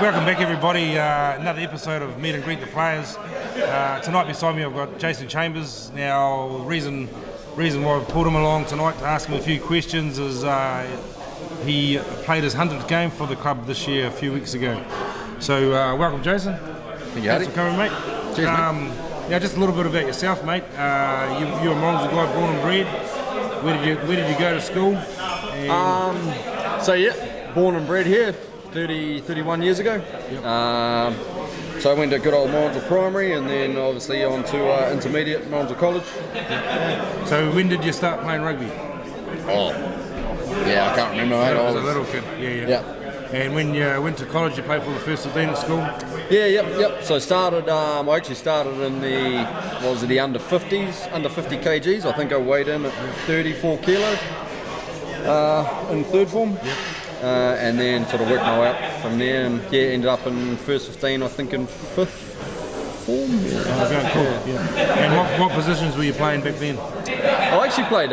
welcome back everybody. Another episode of Meet and Greet the Players. Tonight beside me I've got Jayson Chambers. Now the reason why I've pulled him along tonight to ask him a few questions is he played his 100th game for the club this year a few weeks ago. So welcome Jayson. Thanks for coming, mate. Cheers, mate. Now just a little bit about yourself, mate. You're a Morrinsville guy, born and bred. Where did you go to school? Born and bred here 31 years ago. Yep. So I went to good old Morrinsville Primary and then obviously on to intermediate Morrinsville College. So when did you start playing rugby? I can't remember, mate. I was a little kid. Yeah. And when you went to college, you played for the first 15 at school? Yep. So I actually started in the under 50s, under 50 kgs. I think I weighed in at 34 kilo in third form. Yep. And then sort of worked my way up from there and ended up in first 15, I think in fifth form. Okay, cool. Yeah. And what positions were you playing back then? I actually played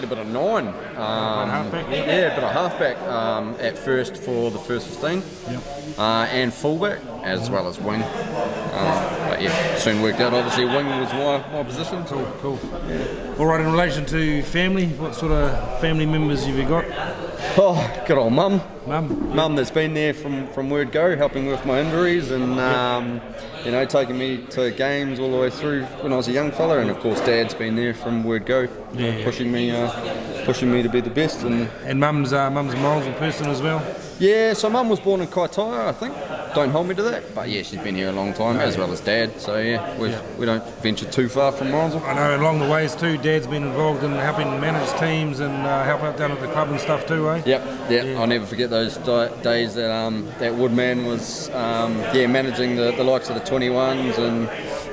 a bit of nine. Halfback? Yeah, a bit of halfback at first for the first 15. Yep. And fullback as well as wing. But yeah, soon worked out. Obviously, wing was my position. Cool. Yeah. All right. In relation to family, what sort of family members have you got? Oh, good old mum. Mum That's been there from word go, helping with my injuries and taking me to games all the way through when I was a young fella. And of course, Dad's been there from word go, pushing me to be the best. And mum's a Morrinsville person as well. Yeah, so mum was born in Kaitaia, I think. Don't hold me to that, but yeah, she's been here a long time, as well as Dad. So we don't venture too far from Morrinsville. I know along the ways too, Dad's been involved in helping manage teams and help out down at the club and stuff too, eh? Yep. I'll never forget those days that Woodman was managing the likes of the 21s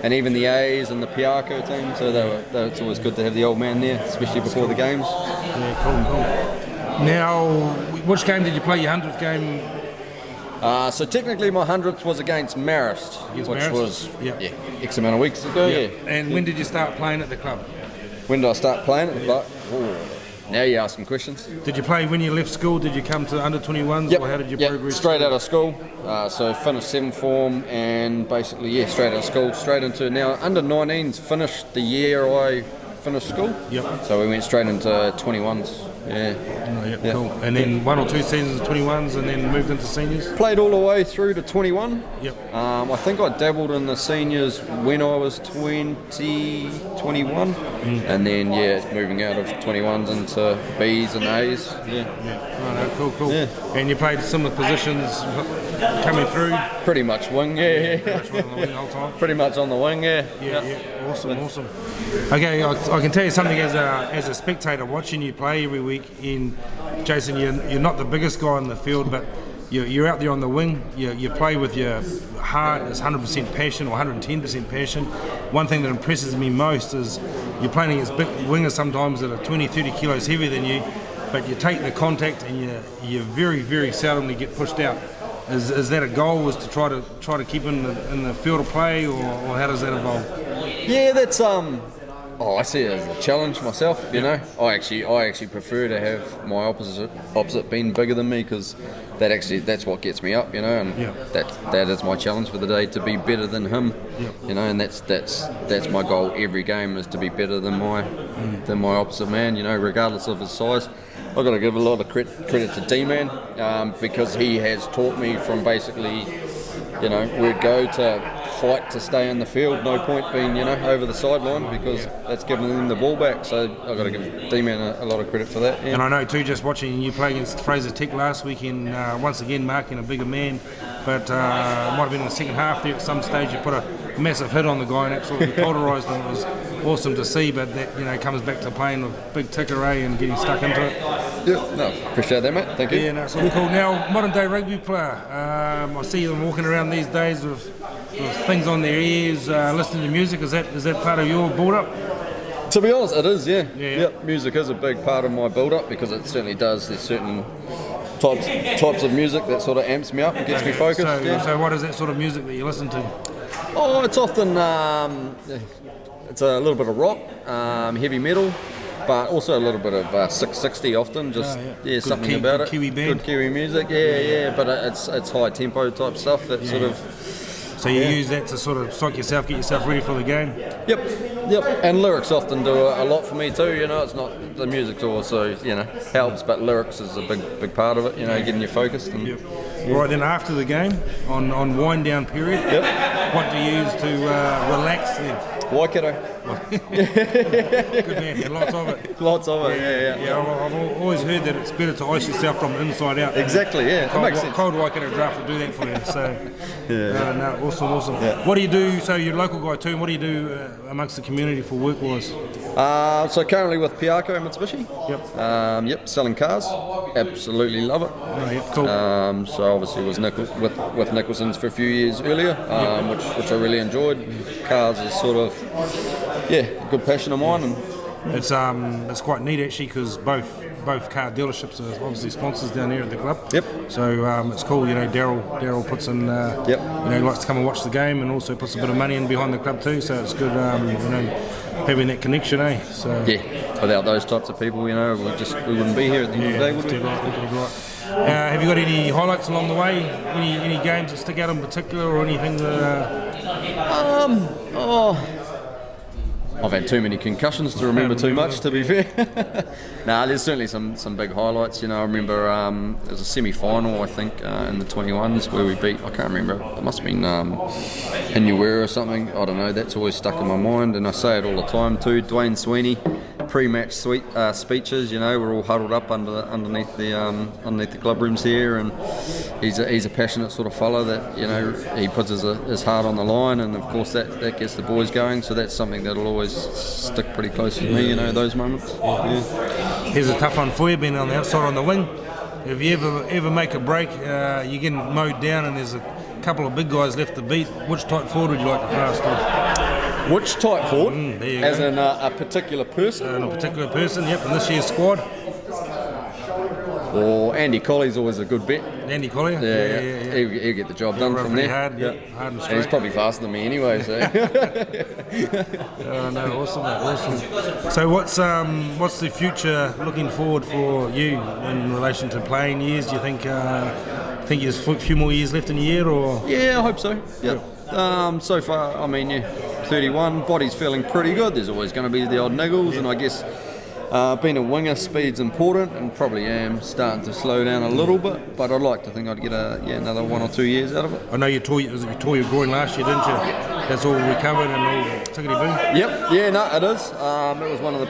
and even the A's and the Piarco team. So it's always good to have the old man there, especially before the games. Yeah, cool. Now, which game did you play your 100th game? So technically my 100th was against Marist, which was X amount of weeks ago. Yeah. And when did you start playing at the club? When did I start playing it? Now you're asking questions. Did you play when you left school? Did you come to under 21s or how did you progress? Straight out of school. So finished 7th form and basically straight out of school, straight into now under 19s. Finished the year I finished school. Yep. So we went straight into 21s. Yeah. Cool. And then 1 or 2 seasons 21s and then moved into seniors? Played all the way through to 21. Yep. I think I dabbled in the seniors when I was 21. And then moving out of 21s into Bs and As. Cool. Yeah. And you played similar positions coming through? Pretty much wing, Pretty much on the wing the whole time? Pretty much on the wing, Awesome. Okay, I can tell you something as a spectator watching you play every week. Jayson, you're not the biggest guy on the field, but you're out there on the wing. You play with your heart. It's 100% passion or 110% passion. One thing that impresses me most is you're playing against big wingers sometimes that are 20, 30 kilos heavier than you, but you take the contact and you very, very seldomly get pushed out. Is that a goal? Was to try to keep in the field of play, or how does that evolve? Yeah, that's I see it as a challenge myself. You know, I actually prefer to have my opposite being bigger than me because that's what gets me up. You know, and that is my challenge for the day, to be better than him. You know, and that's my goal every game, is to be better than my opposite man. You know, regardless of his size. I've got to give a lot of credit to D-Man because he has taught me from basically, where'd go to fight to stay in the field, no point being, over the sideline, because that's giving them the ball back. So I've got to give D-Man a lot of credit for that. Yeah. And I know too, just watching you play against Fraser Tech last weekend, once again marking a bigger man, but it might have been in the second half there at some stage you put a massive hit on the guy and absolutely polarised him. It was awesome to see, but that comes back to playing with big ticker and getting stuck into it. Yeah, no, appreciate that, mate. Thank you. Yeah, no, it's all cool. Now, modern day rugby player, I see them walking around these days with things on their ears, listening to music. Is that part of your build-up? To be honest, it is, yeah. Yep, music is a big part of my build-up because it certainly does. There's certain types of music that sort of amps me up and gets me focused. So what is that sort of music that you listen to? Oh, it's often it's a little bit of rock, heavy metal, but also a little bit of 660 often, just Good something about it. Kiwi band. Good Kiwi music, but it's high tempo type stuff that sort of. So you use that to sort of psych yourself, get yourself ready for the game? Yep. And lyrics often do a lot for me too, it's not, the music also, helps, but lyrics is a big part of it, getting you focused. And, Right, then after the game, on wind down period, what do you use to relax then? Waikato. Good man, and lots of it. Lots of it, yeah. I've always heard that it's better to ice yourself from the inside out. Exactly, yeah. It makes sense. Cold Waikato draft will do that for you. So, awesome. Yeah. What do you do? So you're a local guy too. What do you do amongst the community for work-wise? So currently with Piarco and Mitsubishi. Yep. Selling cars. Absolutely love it. Oh, yep, cool. So obviously was with Nicholson's for a few years earlier, which I really enjoyed. Cars is sort of a good passion of mine, and it's quite neat actually because both car dealerships are obviously sponsors down here at the club. Yep. So it's cool, Daryl puts in, he likes to come and watch the game and also puts a bit of money in behind the club too. So it's good, having that connection, So without those types of people, we wouldn't be here at the end of the day, would we? Right. Have you got any highlights along the way? Any games that stick out in particular, or anything that? I've had too many concussions to remember too much, to be fair. There's certainly some big highlights. I remember there was a semi-final, I think, in the 21s where we beat, I can't remember, it must have been Inuera or something. I don't know, that's always stuck in my mind, and I say it all the time too. Dwayne Sweeney, pre-match speeches, we're all huddled up underneath the club rooms here, and he's a passionate sort of fellow that, he puts his heart on the line, and of course that gets the boys going, so that's something that'll always stick pretty close to me, those moments. Here's a tough one for you, being on the outside on the wing. If you ever make a break, you're getting mowed down and there's a couple of big guys left to beat, which type forward would you like to pass to? Which type forward? As go. in a particular person? A particular person, yep, in this year's squad. Or Andy Colley's always a good bet. Andy Colley? Yeah. He'll get the job done from there. Hard, hard and straight. And he's probably faster than me anyway, so. Awesome. So what's the future looking forward for you in relation to playing years? Do you think there's a few more years left in the year, or? Yeah, I hope so. Yep. So far, 31, body's feeling pretty good. There's always going to be the odd niggles, and I guess being a winger, speed's important, and probably am starting to slow down a little bit. But I'd like to think I'd get another 1 or 2 years out of it. I know you tore your groin last year, didn't you? That's all recovered and all tickety-boo? Yep, it is. It was one of the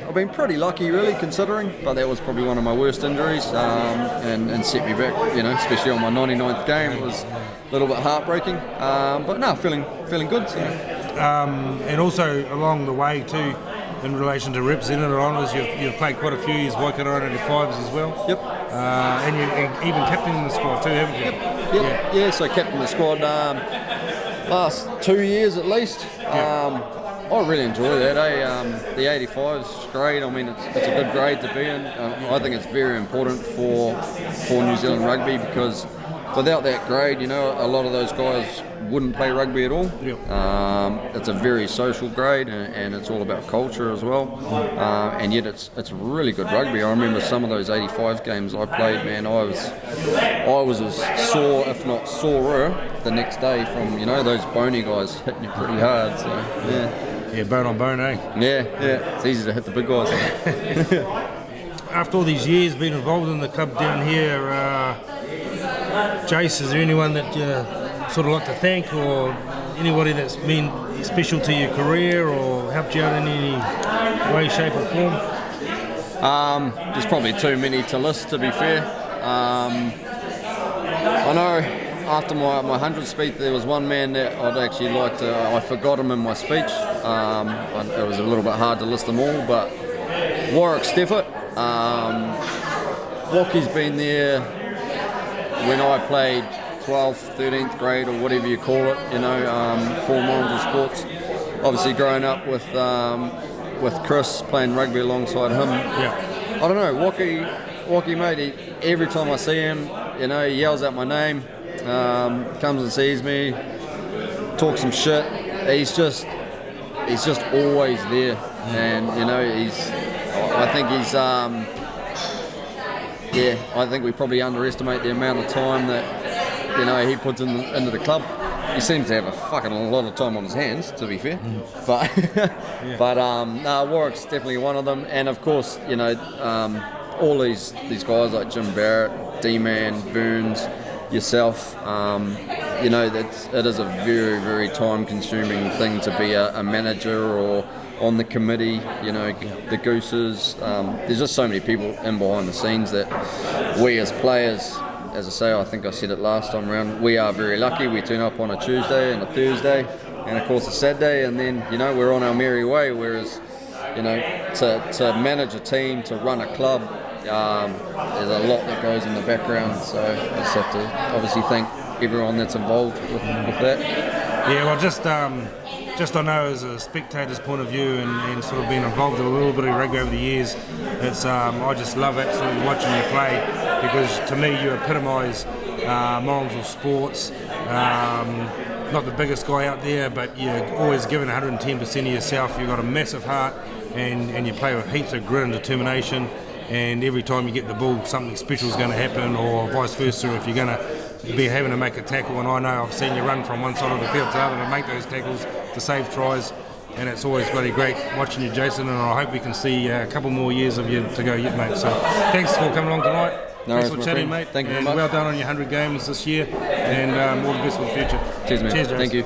I've been pretty lucky really considering, but that was probably one of my worst injuries, and set me back, especially on my 99th game. It was a little bit heartbreaking, but no, feeling good. So. And also along the way too, in relation to representing honours, you've played quite a few years Waikato 85s as well. Yep. And you're even captaining the squad too, haven't you? Yep. Yeah, so captain the squad last 2 years at least. I really enjoy that. The 85 is great. It's a good grade to be in. I think it's very important for New Zealand rugby, because without that grade, a lot of those guys wouldn't play rugby at all. Yep. It's a very social grade, and it's all about culture as well. And yet it's really good rugby. I remember some of those 85 games I played, man. I was as sore, if not sorer, the next day from those bony guys hitting you pretty hard. So yeah, bone on bone, eh? Yeah. It's easy to hit the big guys. After all these years being involved in the club down here, Jace, is there anyone that you sort of like to thank, or anybody that's been special to your career or helped you out in any way, shape or form? There's probably too many to list, to be fair. I know after my 100 speech there was one man that I'd actually like to, I forgot him in my speech. It was a little bit hard to list them all, but Warwick Steffert, Walkie's been there when I played 12th, 13th grade or whatever you call it, for Morrinsville Sports. Obviously growing up with Chris, playing rugby alongside him. Yeah. I don't know, Walkie mate, every time I see him, he yells out my name, comes and sees me, talks some shit. He's just always there, and I think he's, I think we probably underestimate the amount of time that, he puts into the club. He seems to have a fucking lot of time on his hands, to be fair. But Warwick's definitely one of them. And of course, all these guys like Jim Barrett, D-Man, Burns, yourself, it is a very, very time-consuming thing to be a manager or on the committee, the Gooses. There's just so many people in behind the scenes that we as players, as I say, I think I said it last time around, we are very lucky. We turn up on a Tuesday and a Thursday and of course a Saturday, and then, we're on our merry way, whereas, to manage a team, to run a club, there's a lot that goes in the background, so I just have to obviously thank everyone that's involved with that. Yeah, well, just I know as a spectator's point of view and sort of being involved in a little bit of rugby over the years, it's I just love absolutely watching you play, because to me you epitomise Morrinsville sports. Not the biggest guy out there, but you're always giving 110% of yourself. You've got a massive heart, and you play with heaps of grit and determination. And every time you get the ball, something special is going to happen, or vice versa. If you're going to be having to make a tackle, and I know I've seen you run from one side of the field to the other to make those tackles to save tries, and it's always bloody great watching you, Jayson. And I hope we can see a couple more years of you to go yet, mate. So thanks for coming along tonight. No, thanks for chatting, mate. Thank you very and much. well done on your 100 games this year, and all the best for the future. Cheers, mate. Cheers, Jayson. Thank you.